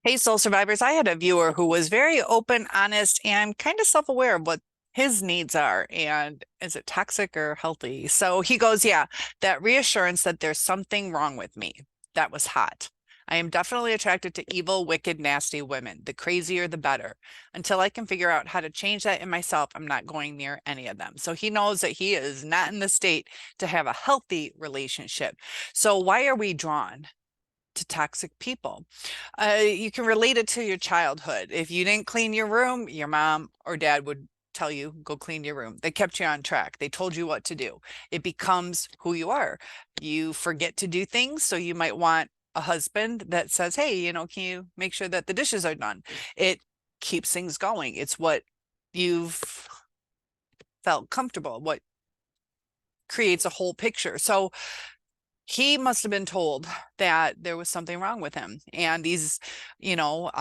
Hey, Soul Survivors. I had a viewer who was very open, honest, and kind of self-aware of what his needs are. And is it toxic or healthy? So he goes, yeah, that reassurance that there's something wrong with me. That was hot. I am definitely attracted to evil, wicked, nasty women. The crazier, the better. Until I can figure out how to change that in myself, I'm not going near any of them. So he knows that he is not in the state to have a healthy relationship. So why are we drawn to toxic people? You can relate it to your childhood. If you didn't clean your room, your mom or dad would tell you, go clean your room. They kept you on track. They told you what to do. It becomes who you are. You forget to do things, so you might want a husband that says, hey, can you make sure that the dishes are done? It keeps things going. It's what you've felt comfortable, what creates a whole picture. So he must have been told that there was something wrong with him. And these, evil,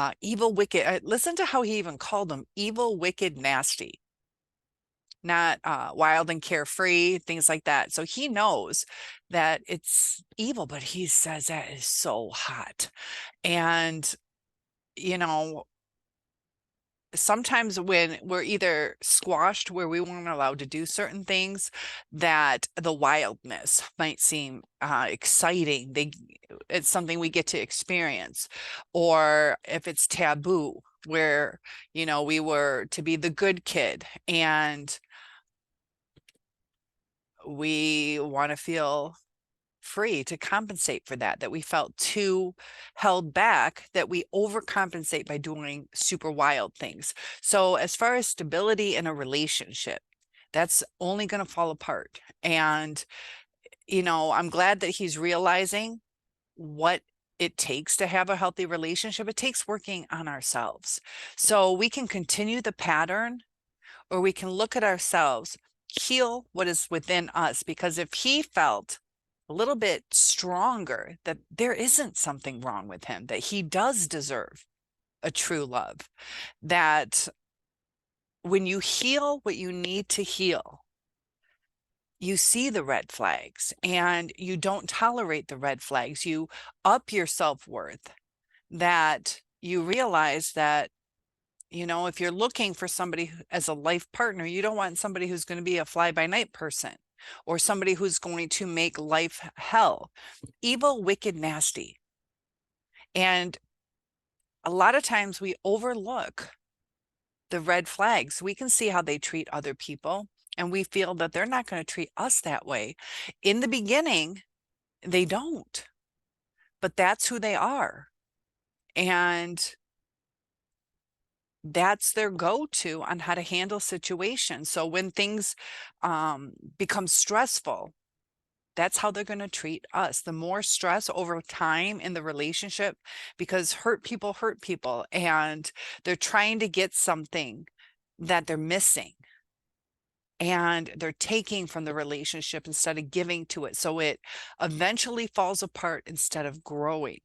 wicked, listen to how he even called them evil, wicked, nasty, not wild and carefree, things like that. So he knows that it's evil, but he says that is so hot. And, you know, sometimes when we're either squashed where we weren't allowed to do certain things, that the wildness might seem exciting. It's something we get to experience. Or if it's taboo, where, we were to be the good kid and we want to feel free to compensate for that we felt too held back, that we overcompensate by doing super wild things. So as far as stability in a relationship, that's only going to fall apart. And, I'm glad that he's realizing what it takes to have a healthy relationship. It takes working on ourselves. So we can continue the pattern, or we can look at ourselves, heal what is within us. Because if he felt a little bit stronger that there isn't something wrong with him, that he does deserve a true love, that when you heal what you need to heal, you see the red flags and you don't tolerate the red flags. You up your self-worth, that you realize that, if you're looking for somebody as a life partner, you don't want somebody who's going to be a fly-by-night person or somebody who's going to make life hell. Evil, wicked, nasty. And a lot of times we overlook the red flags. We can see how they treat other people, and we feel that they're not going to treat us that way. In the beginning, they don't, but that's who they are. And that's their go-to on how to handle situations. So when things become stressful, that's how they're going to treat us. The more stress over time in the relationship, because hurt people, and they're trying to get something that they're missing, and they're taking from the relationship instead of giving to it. So it eventually falls apart instead of growing.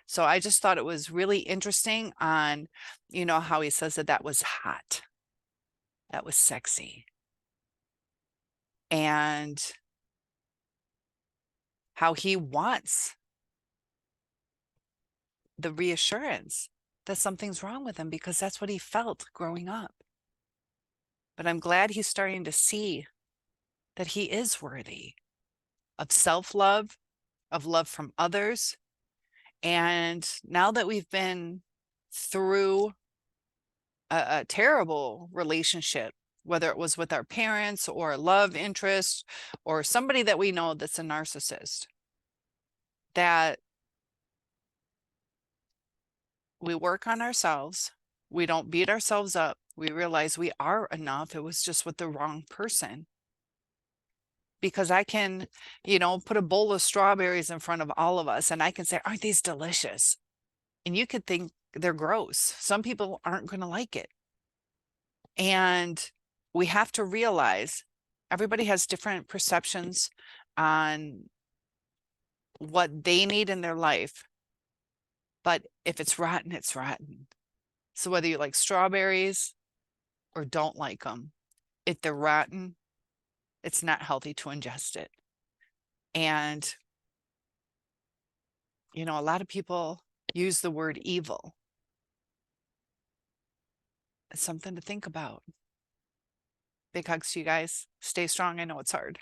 So I just thought it was really interesting on, how he says that was hot, that was sexy, and how he wants the reassurance that something's wrong with him because that's what he felt growing up. But I'm glad he's starting to see that he is worthy of self-love, of love from others. And now that we've been through a terrible relationship, whether it was with our parents or a love interest or somebody that we know that's a narcissist, that we work on ourselves. We don't beat ourselves up. We realize we are enough. It was just with the wrong person. Because I can, put a bowl of strawberries in front of all of us and I can say, aren't these delicious? And you could think they're gross. Some people aren't going to like it. And we have to realize everybody has different perceptions on what they need in their life. But if it's rotten, it's rotten. So whether you like strawberries or don't like them, if they're rotten, it's not healthy to ingest it. And, a lot of people use the word evil. It's something to think about. Big hugs to you guys. Stay strong. I know it's hard.